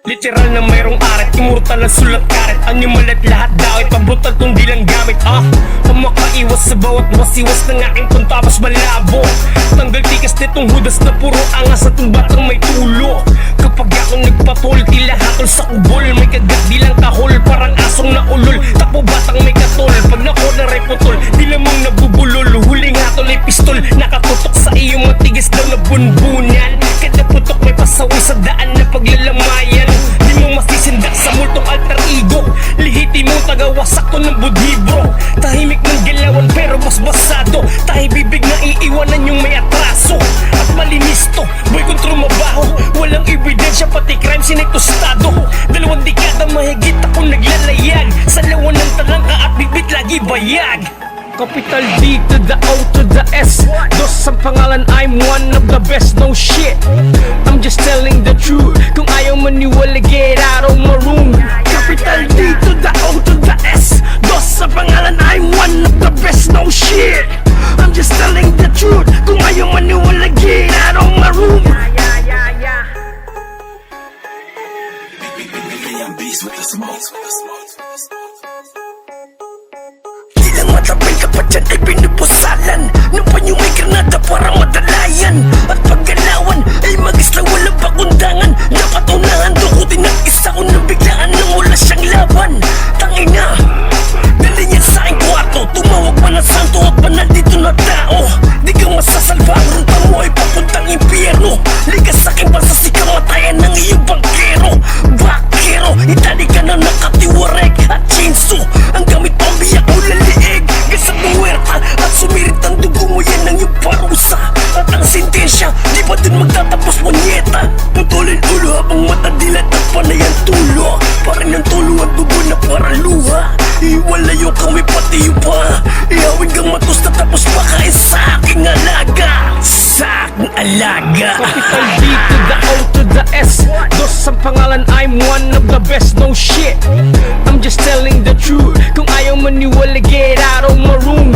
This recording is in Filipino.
Literal na mayroong aret, immortal ang sulat karet. Animal at lahat dawit, pabrutal tong di lang gamit. Pamakaiwas sa bawat wasiwas ng aking puntabas malabo. Tanggal tikas nitong hudas na puro angas at batang may tulo. Kapag ako nagpatol, tila hatol sa kubol. May kagat di lang kahol, parang asong naulol. Takbo batang may katol, pag nako na reputol, di lamang nabubulol. Huling hatol ay pistol, nakatutok sa iyong matigas daw na bunbunan. Kada putok may pasaway sa daan na paglalamayan. Di mo masisindak sa multong alter ego. Lihiti mong tagawasak ko ng budibro. Tahimik ng galawan pero mas basado. Tahi bibig na iiwanan yung may atraso. At malinis to, boy kung trumabaho. Walang ebidensya pati crime sinitostado. 2 dekada mahigit ako naglalayag. Sa lawan ng talangka at bibit lagi bayag. Capital D to the O to the S. Dos ang pangalan, I'm one of the best, no shit. I'm just telling the truth. Kung ayaw maniwala, get out of my room. Capital D to the O to the S. Dos ang pangalan, I'm one of the best, no shit. I'm just telling the truth. Kung ayaw maniwala, get out of my room. Ilang matapay ka pa dyan ay pinupusalan ng panyumay granada para madalayan. At paggalawan ay mag-isla walang pakundangan. Dapat unahan dukutin ang isa ko na biglaan nang wala siyang laban. Tangina, dali niya sa aking kwarto. Tumawag pa na santo at pa nandito na tao. Di ka masasalba, ang ruta mo ay papuntang impyerno. Ligas sa aking bansa si kamatayan ng iyong bangkero. Bakero, itali ka na nakatiwarek at chainsaw. Ang gamit pang biyak o laliig gasap ng huwerta at sumirit ang dugo mo, yan ang iyong parusa. At ang sentensya, di ba dun magtatapos monyeta? Putulin ulo habang mata dilat at panay ang tulo. Parang ng tulo ang dugo na parang luha. Iwalayo kami pati yung pa. Ihawin kang matos na tapos pakain sa aking alaga. Sa aking alaga. Capital D to the O to the S. Dos ang pangalan, I'm one of the best, no shit. I'm just telling the truth. Kung ayaw maniwala, get out of my room.